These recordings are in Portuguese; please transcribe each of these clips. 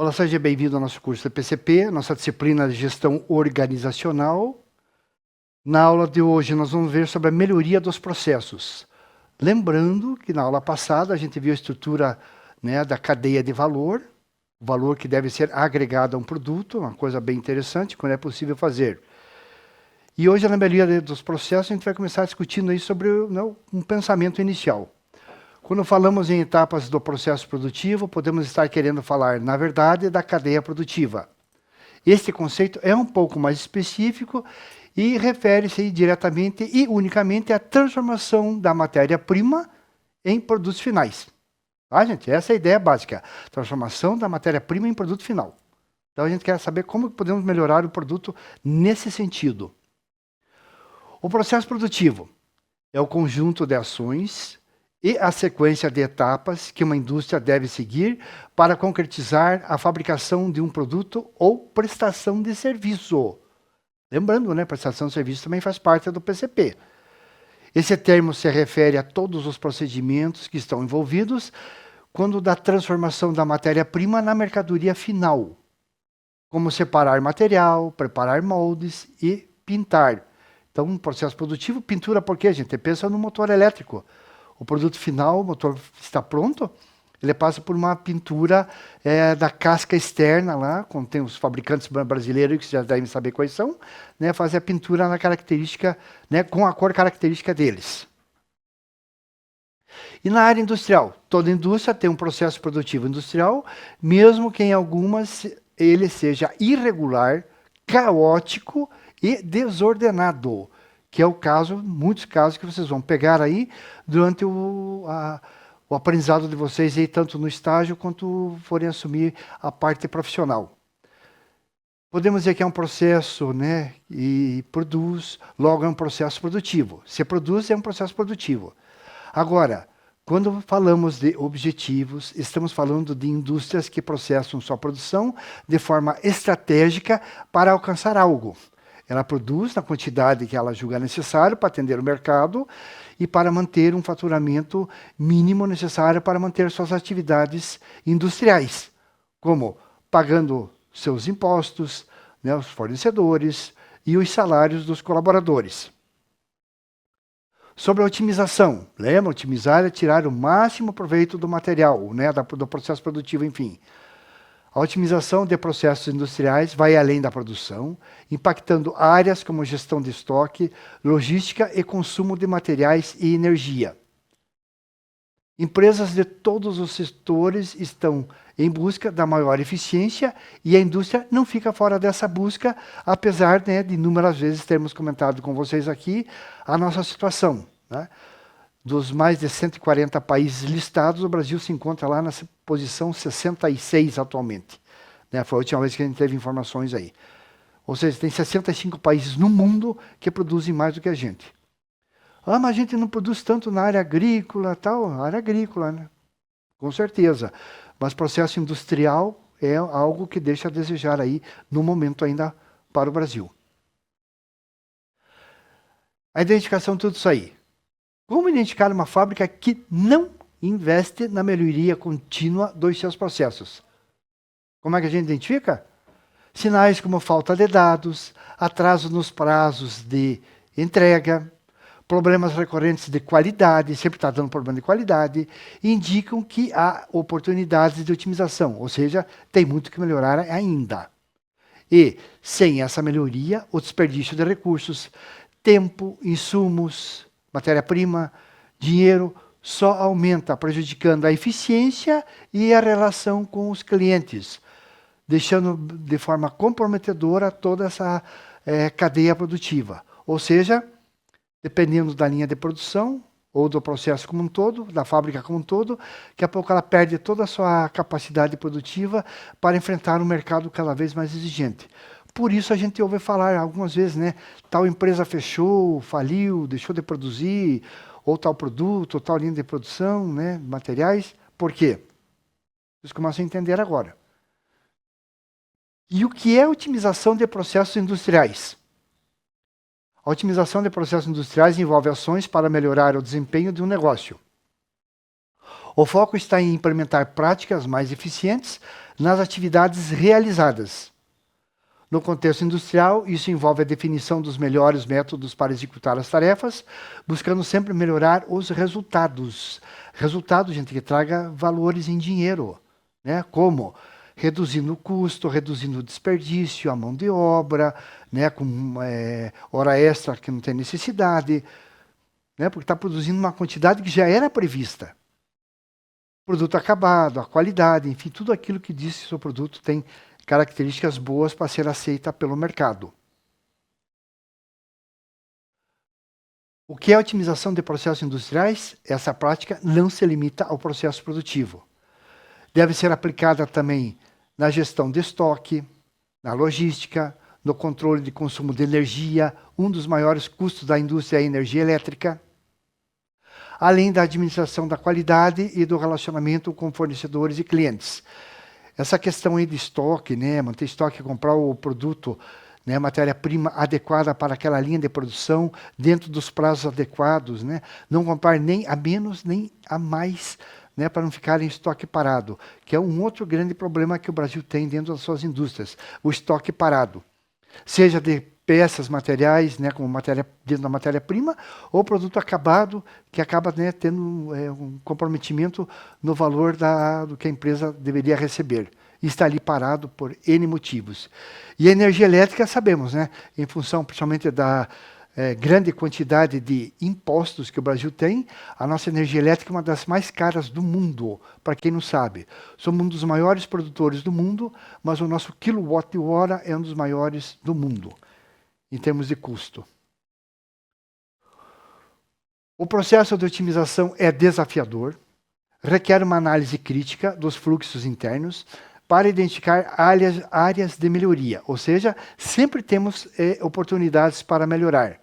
Olá, seja bem-vindo ao nosso curso de PCP, nossa disciplina de gestão organizacional. Na aula de hoje, nós vamos ver sobre a melhoria dos processos. Lembrando que na aula passada a gente viu a estrutura, né, da cadeia de valor, o valor que deve ser agregado a um produto, uma coisa bem interessante, quando é possível fazer. E hoje, na melhoria dos processos, a gente vai começar discutindo aí sobre, né, um pensamento inicial. Quando falamos em etapas do processo produtivo, podemos estar querendo falar, na verdade, da cadeia produtiva. Este conceito é um pouco mais específico e refere-se diretamente e unicamente à transformação da matéria-prima em produtos finais. Tá, gente? Essa é a ideia básica. Transformação da matéria-prima em produto final. Então a gente quer saber como podemos melhorar o produto nesse sentido. O processo produtivo é o conjunto de ações e a sequência de etapas que uma indústria deve seguir para concretizar a fabricação de um produto ou prestação de serviço. Lembrando, né, prestação de serviço também faz parte do PCP. Esse termo se refere a todos os procedimentos que estão envolvidos quando da transformação da matéria-prima na mercadoria final, como separar material, preparar moldes e pintar. Então, um processo produtivo, pintura por quê, gente? Pensa no motor elétrico. O produto final, o motor está pronto, ele passa por uma pintura da casca externa lá, como tem os fabricantes brasileiros que já devem saber quais são, né, fazer a pintura na característica, né, com a cor característica deles. E na área industrial, toda indústria tem um processo produtivo industrial, mesmo que em algumas ele seja irregular, caótico e desordenado, que é o caso, muitos casos que vocês vão pegar aí durante o aprendizado de vocês, aí, tanto no estágio quanto forem assumir a parte profissional. Podemos dizer que é um processo, né, e produz, logo é um processo produtivo. Se produz, é um processo produtivo. Agora, quando falamos de objetivos, estamos falando de indústrias que processam sua produção de forma estratégica para alcançar algo. Ela produz na quantidade que ela julga necessário para atender o mercado e para manter um faturamento mínimo necessário para manter suas atividades industriais, como pagando seus impostos, né, os fornecedores e os salários dos colaboradores. Sobre a otimização, lembra? Otimizar é tirar o máximo proveito do material, né, do processo produtivo, enfim. A otimização de processos industriais vai além da produção, impactando áreas como gestão de estoque, logística e consumo de materiais e energia. Empresas de todos os setores estão em busca da maior eficiência e a indústria não fica fora dessa busca, apesar, né, de inúmeras vezes termos comentado com vocês aqui a nossa situação, né? Dos mais de 140 países listados, o Brasil se encontra lá na posição 66 atualmente. Né? Foi a última vez que a gente teve informações aí. Ou seja, tem 65 países no mundo que produzem mais do que a gente. Ah, mas a gente não produz tanto na área agrícola, tal. Área agrícola, né? Com certeza. Mas processo industrial é algo que deixa a desejar aí, no momento ainda, para o Brasil. A identificação de tudo isso aí. Como identificar uma fábrica que não investe na melhoria contínua dos seus processos? Como é que a gente identifica? Sinais como falta de dados, atraso nos prazos de entrega, problemas recorrentes de qualidade, sempre está dando problema de qualidade, indicam que há oportunidades de otimização, ou seja, tem muito que melhorar ainda. E, sem essa melhoria, o desperdício de recursos, tempo, insumos, matéria-prima, dinheiro, só aumenta, prejudicando a eficiência e a relação com os clientes, deixando de forma comprometedora toda essa cadeia produtiva. Ou seja, dependendo da linha de produção ou do processo como um todo, da fábrica como um todo, daqui a pouco ela perde toda a sua capacidade produtiva para enfrentar um mercado cada vez mais exigente. Por isso a gente ouve falar algumas vezes, né? Tal empresa fechou, faliu, deixou de produzir, ou tal produto, ou tal linha de produção, né? Materiais. Por quê? Vocês começam a entender agora. E o que é otimização de processos industriais? A otimização de processos industriais envolve ações para melhorar o desempenho de um negócio. O foco está em implementar práticas mais eficientes nas atividades realizadas. No contexto industrial, isso envolve a definição dos melhores métodos para executar as tarefas, buscando sempre melhorar os resultados. Resultados, gente, que traga valores em dinheiro, né? Como reduzindo o custo, reduzindo o desperdício, a mão de obra, né? Com hora extra que não tem necessidade, né? Porque está produzindo uma quantidade que já era prevista. Produto acabado, a qualidade, enfim, tudo aquilo que diz que o seu produto tem características boas para ser aceita pelo mercado. O que é otimização de processos industriais? Essa prática não se limita ao processo produtivo. Deve ser aplicada também na gestão de estoque, na logística, no controle de consumo de energia, um dos maiores custos da indústria é a energia elétrica, além da administração da qualidade e do relacionamento com fornecedores e clientes. Essa questão aí de estoque, né, manter estoque, comprar o produto, né, matéria-prima adequada para aquela linha de produção, dentro dos prazos adequados, né, não comprar nem a menos nem a mais, né, para não ficar em estoque parado, que é um outro grande problema que o Brasil tem dentro das suas indústrias, o estoque parado. Seja de peças, materiais, né, como dentro da matéria-prima, ou produto acabado, que acaba, né, tendo um comprometimento no valor do que a empresa deveria receber. E está ali parado por N motivos. E a energia elétrica, sabemos, né, em função principalmente da grande quantidade de impostos que o Brasil tem, a nossa energia elétrica é uma das mais caras do mundo, para quem não sabe. Somos um dos maiores produtores do mundo, mas o nosso quilowatt-hora é um dos maiores do mundo, em termos de custo. O processo de otimização é desafiador, requer uma análise crítica dos fluxos internos para identificar áreas de melhoria, ou seja, sempre temos oportunidades para melhorar.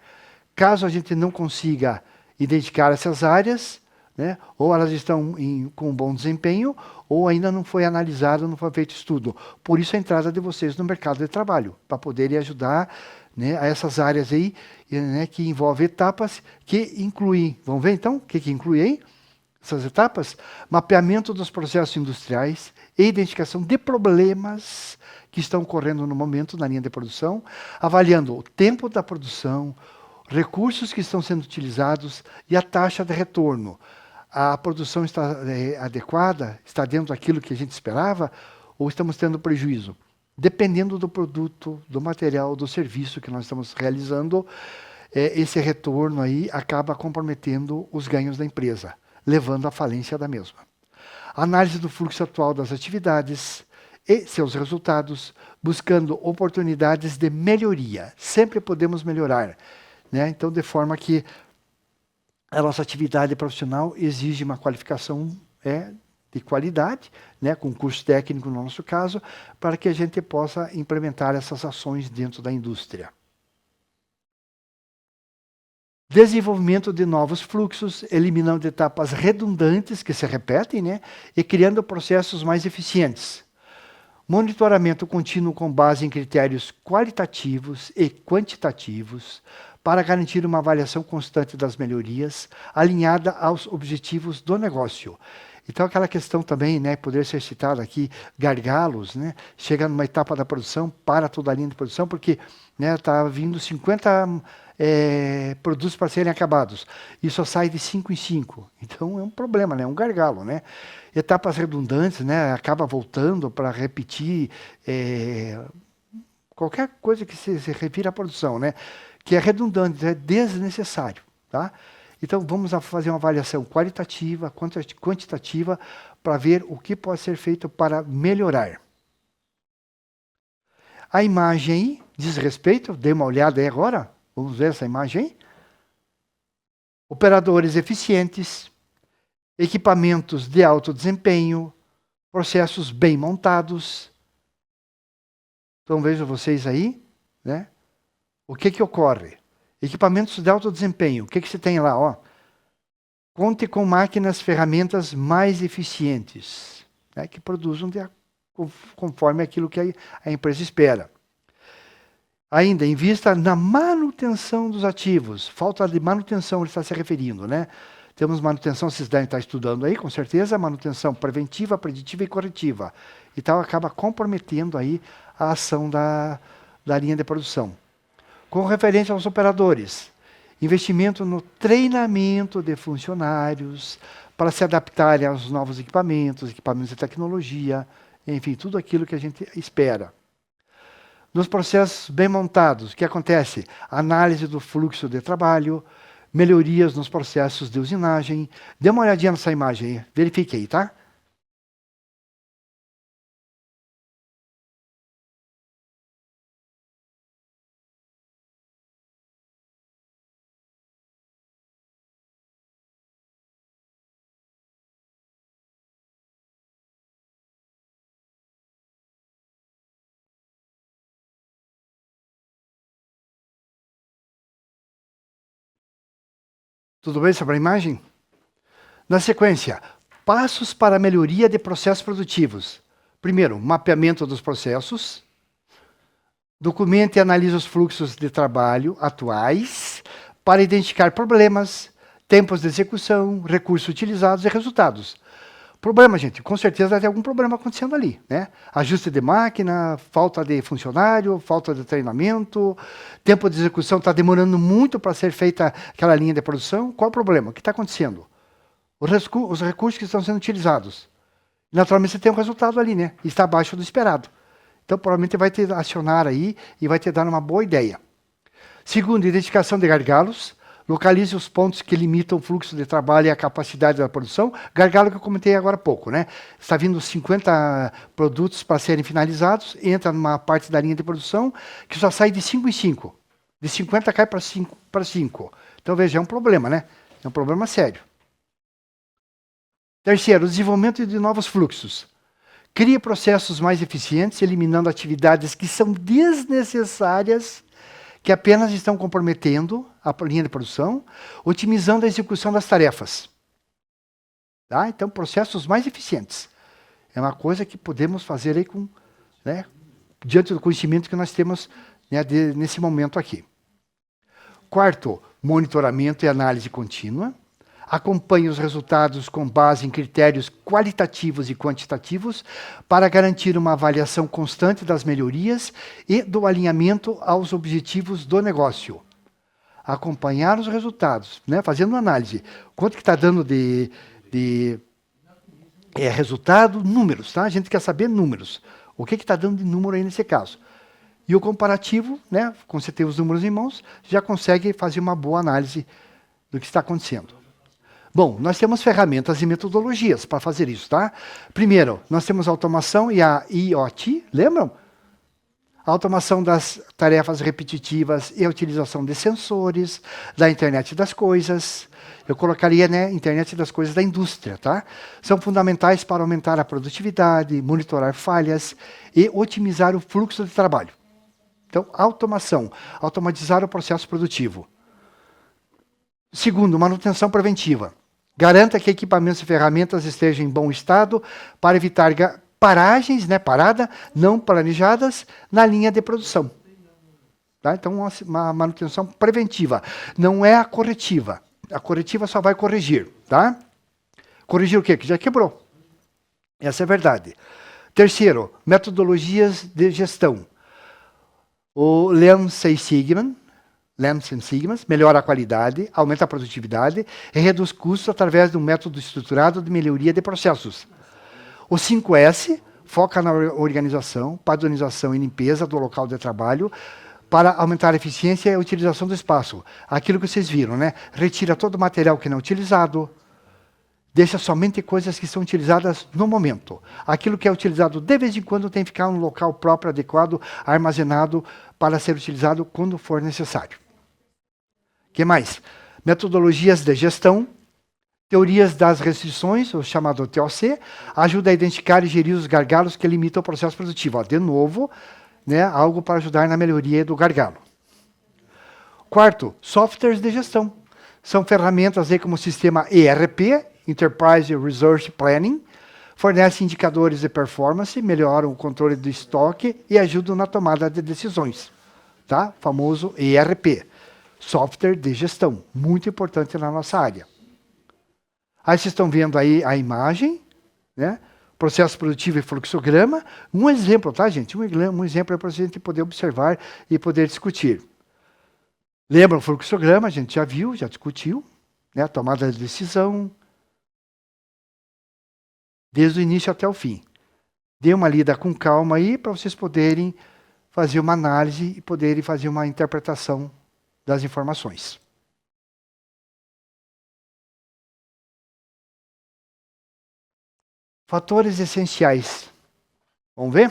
Caso a gente não consiga identificar essas áreas, né, ou elas estão com um bom desempenho, ou ainda não foi analisado, não foi feito estudo. Por isso a entrada de vocês no mercado de trabalho, para poderem ajudar, né, a essas áreas aí, né, que envolvem etapas que incluem, vamos ver então o que inclui aí? Essas etapas? Mapeamento dos processos industriais e identificação de problemas que estão ocorrendo no momento na linha de produção, avaliando o tempo da produção, recursos que estão sendo utilizados e a taxa de retorno. A produção está adequada? Está dentro daquilo que a gente esperava? Ou estamos tendo prejuízo? Dependendo do produto, do material, do serviço que nós estamos realizando, esse retorno aí acaba comprometendo os ganhos da empresa, levando à falência da mesma. Análise do fluxo atual das atividades e seus resultados, buscando oportunidades de melhoria. Sempre podemos melhorar, né? Então, de forma que a nossa atividade profissional exige uma qualificação de qualidade, né, com curso técnico no nosso caso, para que a gente possa implementar essas ações dentro da indústria. Desenvolvimento de novos fluxos, eliminando etapas redundantes que se repetem, né, e criando processos mais eficientes. Monitoramento contínuo com base em critérios qualitativos e quantitativos para garantir uma avaliação constante das melhorias, alinhada aos objetivos do negócio. Então, aquela questão também, né, poder ser citada aqui, gargalos, né, chega numa etapa da produção, para toda a linha de produção, porque está vindo 50 produtos para serem acabados, e só sai de 5 em 5. Então, é um problema, né, é um gargalo, né. Etapas redundantes, né, acaba voltando para repetir qualquer coisa que se refira à produção, né, que é redundante, é desnecessário, tá? Então, vamos fazer uma avaliação qualitativa, quantitativa, para ver o que pode ser feito para melhorar. A imagem aí diz respeito, dê uma olhada aí agora, vamos ver essa imagem aí. Operadores eficientes, equipamentos de alto desempenho, processos bem montados. Então, vejam vocês aí, né? O que ocorre? Equipamentos de alto desempenho. O que você tem lá? Ó? Conte com máquinas, ferramentas mais eficientes, né, que produzam conforme aquilo que a empresa espera. Ainda, invista na manutenção dos ativos. Falta de manutenção ele está se referindo, né? Temos manutenção, vocês devem estar estudando aí, com certeza, manutenção preventiva, preditiva e corretiva. Então, acaba comprometendo aí a ação da linha de produção. Com referência aos operadores, investimento no treinamento de funcionários para se adaptarem aos novos equipamentos de tecnologia, enfim, tudo aquilo que a gente espera. Nos processos bem montados, o que acontece? Análise do fluxo de trabalho, melhorias nos processos de usinagem. Dê uma olhadinha nessa imagem aí, verifique aí, tá? Tudo bem sobre a imagem? Na sequência, passos para a melhoria de processos produtivos. Primeiro, mapeamento dos processos. Documente e analise os fluxos de trabalho atuais para identificar problemas, tempos de execução, recursos utilizados e resultados. Problema, gente, com certeza vai ter algum problema acontecendo ali, né? Ajuste de máquina, falta de funcionário, falta de treinamento, tempo de execução está demorando muito para ser feita aquela linha de produção. Qual o problema? O que está acontecendo? Os recursos que estão sendo utilizados. Naturalmente você tem um resultado ali, né? Está abaixo do esperado. Então provavelmente vai te acionar aí e vai te dar uma boa ideia. Segundo, identificação de gargalos. Localize os pontos que limitam o fluxo de trabalho e a capacidade da produção. Gargalo que eu comentei agora há pouco, né? Está vindo 50 produtos para serem finalizados, entra numa parte da linha de produção que só sai de 5 em 5. De 50 cai para 5 para 5. Então veja, é um problema, né? É um problema sério. Terceiro, desenvolvimento de novos fluxos. Crie processos mais eficientes, eliminando atividades que são desnecessárias, que apenas estão comprometendo a linha de produção, otimizando a execução das tarefas. Tá? Então, processos mais eficientes. É uma coisa que podemos fazer aí com, né, diante do conhecimento que nós temos, né, nesse momento aqui. Quarto, monitoramento e análise contínua. Acompanhe os resultados com base em critérios qualitativos e quantitativos para garantir uma avaliação constante das melhorias e do alinhamento aos objetivos do negócio. Acompanhar os resultados, né? Fazendo uma análise. Quanto que está dando de resultado? Números, tá? A gente quer saber números. O que está dando de número aí nesse caso? E o comparativo, né? Quando você tem os números em mãos, já consegue fazer uma boa análise do que está acontecendo. Bom, nós temos ferramentas e metodologias para fazer isso, tá? Primeiro, nós temos a automação e a IoT, lembram? A automação das tarefas repetitivas e a utilização de sensores, da internet das coisas. Eu colocaria, né, internet das coisas da indústria, tá? São fundamentais para aumentar a produtividade, monitorar falhas e otimizar o fluxo de trabalho. Então, automação, automatizar o processo produtivo. Segundo, manutenção preventiva. Garanta que equipamentos e ferramentas estejam em bom estado para evitar paragens, né, parada, não planejadas na linha de produção. Tá? Então, uma manutenção preventiva. Não é a corretiva. A corretiva só vai corrigir. Tá? Corrigir o quê? Que já quebrou. Essa é a verdade. Terceiro, metodologias de gestão. O Lean Six Sigma, melhora a qualidade, aumenta a produtividade e reduz custos através de um método estruturado de melhoria de processos. O 5S foca na organização, padronização e limpeza do local de trabalho para aumentar a eficiência e a utilização do espaço. Aquilo que vocês viram, né? Retira todo o material que não é utilizado, deixa somente coisas que são utilizadas no momento. Aquilo que é utilizado de vez em quando tem que ficar em um local próprio, adequado, armazenado para ser utilizado quando for necessário. O que mais? Metodologias de gestão, teorias das restrições, o chamado TOC, ajuda a identificar e gerir os gargalos que limitam o processo produtivo. Ó, de novo, né, algo para ajudar na melhoria do gargalo. Quarto, softwares de gestão. São ferramentas aí como o sistema ERP, Enterprise Resource Planning, fornecem indicadores de performance, melhoram o controle do estoque e ajudam na tomada de decisões. Tá? Famoso ERP. Software de gestão, muito importante na nossa área. Aí vocês estão vendo aí a imagem, né? Processo produtivo e fluxograma. Um exemplo, tá, gente? Um exemplo é para a gente poder observar e poder discutir. Lembra o fluxograma? A gente já viu, já discutiu, né? Tomada de decisão, desde o início até o fim. Dê uma lida com calma aí para vocês poderem fazer uma análise e poderem fazer uma interpretação das informações. Fatores essenciais. Vamos ver?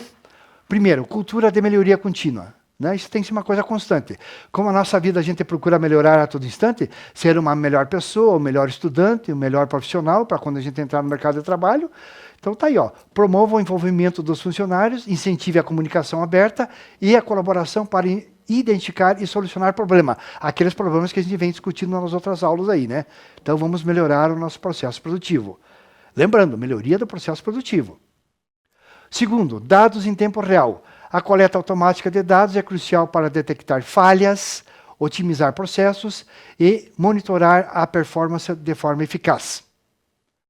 Primeiro, cultura de melhoria contínua. Né? Isso tem que ser uma coisa constante. Como a nossa vida a gente procura melhorar a todo instante, ser uma melhor pessoa, um melhor estudante, um melhor profissional, para quando a gente entrar no mercado de trabalho. Então tá aí, ó. Promova o envolvimento dos funcionários, incentive a comunicação aberta e a colaboração para identificar e solucionar problemas. Aqueles problemas que a gente vem discutindo nas outras aulas aí, né? Então vamos melhorar o nosso processo produtivo. Lembrando, melhoria do processo produtivo. Segundo, dados em tempo real. A coleta automática de dados é crucial para detectar falhas, otimizar processos e monitorar a performance de forma eficaz.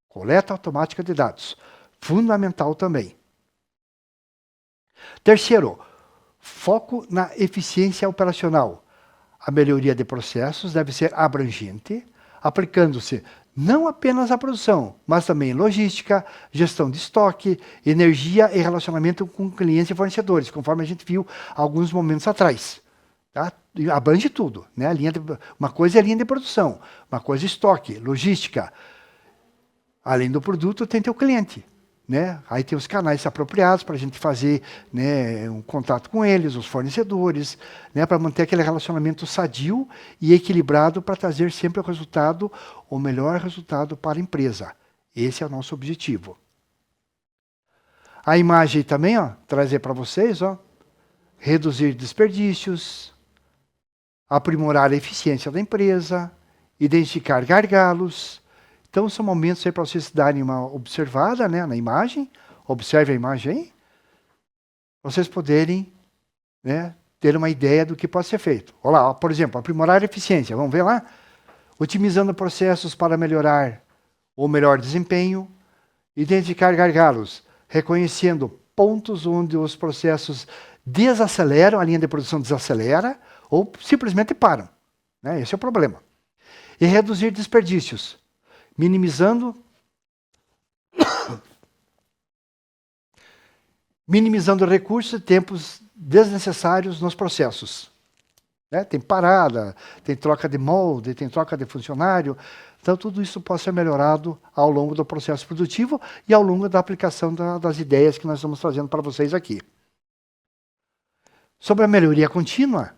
Coleta automática de dados. Fundamental também. Terceiro, foco na eficiência operacional. A melhoria de processos deve ser abrangente, aplicando-se não apenas à produção, mas também logística, gestão de estoque, energia e relacionamento com clientes e fornecedores, conforme a gente viu alguns momentos atrás. Tá? Abrange tudo. Né? Uma coisa é a linha de produção, uma coisa é estoque, logística. Além do produto, tem teu cliente. Né? Aí tem os canais apropriados para a gente fazer, né, um contato com eles, os fornecedores, né, para manter aquele relacionamento sadio e equilibrado para trazer sempre o melhor resultado para a empresa. Esse é o nosso objetivo. A imagem também, ó, trazer para vocês, ó, reduzir desperdícios, aprimorar a eficiência da empresa, identificar gargalos. Então, são momentos aí para vocês darem uma observada, né, na imagem. Observe a imagem aí. Para vocês poderem, né, ter uma ideia do que pode ser feito. Olha lá, por exemplo, aprimorar a eficiência. Vamos ver lá? Otimizando processos para melhorar o melhor desempenho. Identificar gargalos, reconhecendo pontos onde os processos desaceleram, a linha de produção desacelera, ou simplesmente param. Né? Esse é o problema. E reduzir desperdícios. Minimizando recursos e tempos desnecessários nos processos. Né? Tem parada, tem troca de molde, tem troca de funcionário. Então, tudo isso pode ser melhorado ao longo do processo produtivo e ao longo da aplicação das ideias que nós estamos trazendo para vocês aqui. Sobre a melhoria contínua,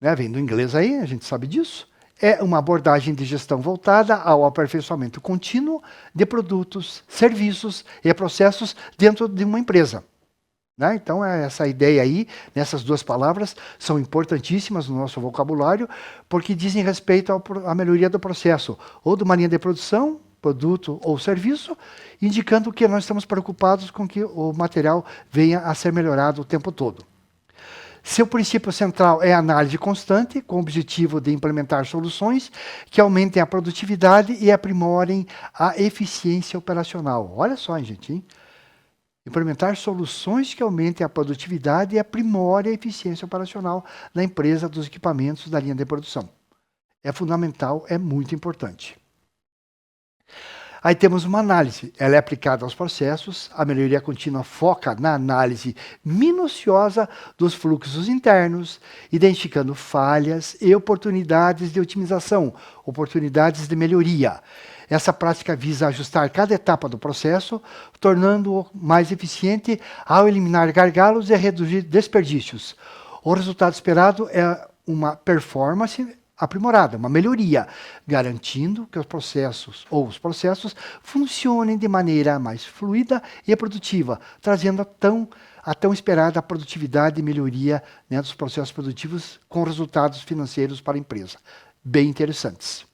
né? Vem do inglês aí, a gente sabe disso. É uma abordagem de gestão voltada ao aperfeiçoamento contínuo de produtos, serviços e processos dentro de uma empresa. Né? Então, essa ideia aí, nessas duas palavras, são importantíssimas no nosso vocabulário, porque dizem respeito à melhoria do processo, ou de uma linha de produção, produto ou serviço, indicando que nós estamos preocupados com que o material venha a ser melhorado o tempo todo. Seu princípio central é a análise constante, com o objetivo de implementar soluções que aumentem a produtividade e aprimorem a eficiência operacional. Olha só, gente. Hein? Implementar soluções que aumentem a produtividade e aprimorem a eficiência operacional da empresa, dos equipamentos, da linha de produção. É fundamental, é muito importante. Aí temos uma análise, ela é aplicada aos processos, a melhoria contínua foca na análise minuciosa dos fluxos internos, identificando falhas e oportunidades de otimização, oportunidades de melhoria. Essa prática visa ajustar cada etapa do processo, tornando-o mais eficiente ao eliminar gargalos e reduzir desperdícios. O resultado esperado é uma performance aprimorada, uma melhoria, garantindo que os processos funcionem de maneira mais fluida e produtiva, trazendo a tão esperada produtividade e melhoria, né, dos processos produtivos com resultados financeiros para a empresa. Bem interessantes. O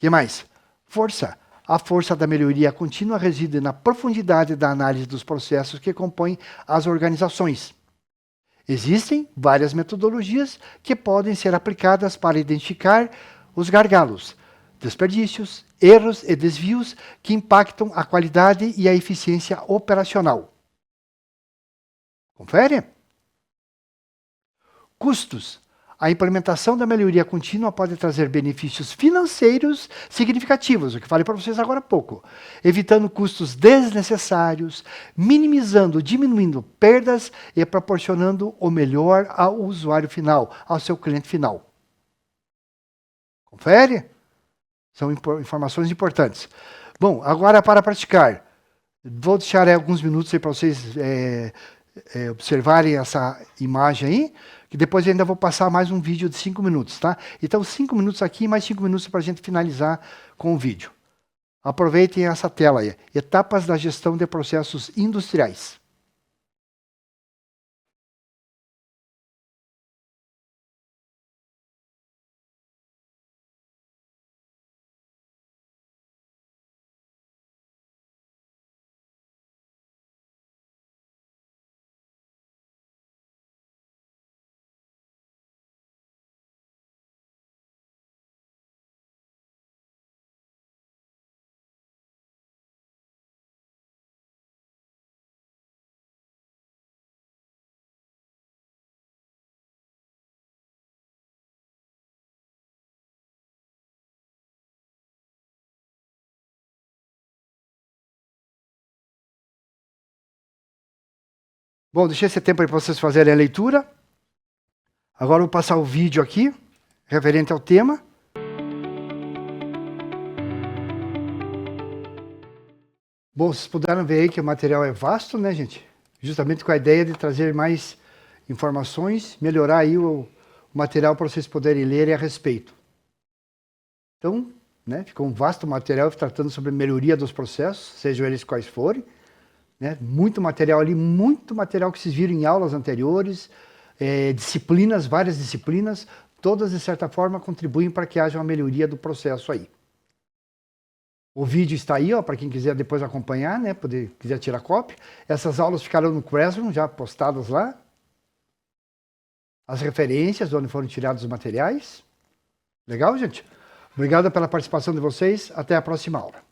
que mais? Força. A força da melhoria contínua reside na profundidade da análise dos processos que compõem as organizações. Existem várias metodologias que podem ser aplicadas para identificar os gargalos, desperdícios, erros e desvios que impactam a qualidade e a eficiência operacional. Confere? Custos. A implementação da melhoria contínua pode trazer benefícios financeiros significativos, o que falei para vocês agora há pouco, evitando custos desnecessários, minimizando, diminuindo perdas e proporcionando o melhor ao usuário final, ao seu cliente final. Confere? São informações importantes. Bom, agora para praticar. Vou deixar alguns minutos aí para vocês observarem essa imagem aí, que depois eu ainda vou passar mais um vídeo de 5 minutos, tá? Então, 5 minutos aqui, mais 5 minutos para a gente finalizar com o vídeo. Aproveitem essa tela aí. Etapas da gestão de processos industriais. Bom, deixei esse tempo aí para vocês fazerem a leitura. Agora eu vou passar o vídeo aqui, referente ao tema. Bom, vocês puderam ver aí que o material é vasto, né, gente? Justamente com a ideia de trazer mais informações, melhorar aí o material para vocês poderem ler a respeito. Então, né, ficou um vasto material tratando sobre melhoria dos processos, sejam eles quais forem. Né? Muito material ali, muito material que vocês viram em aulas anteriores, disciplinas, várias disciplinas, todas de certa forma contribuem para que haja uma melhoria do processo aí. O vídeo está aí, ó, para quem quiser depois acompanhar, né, quiser tirar cópia. Essas aulas ficarão no Classroom, já postadas lá. As referências, de onde foram tirados os materiais. Legal, gente? Obrigado pela participação de vocês. Até a próxima aula.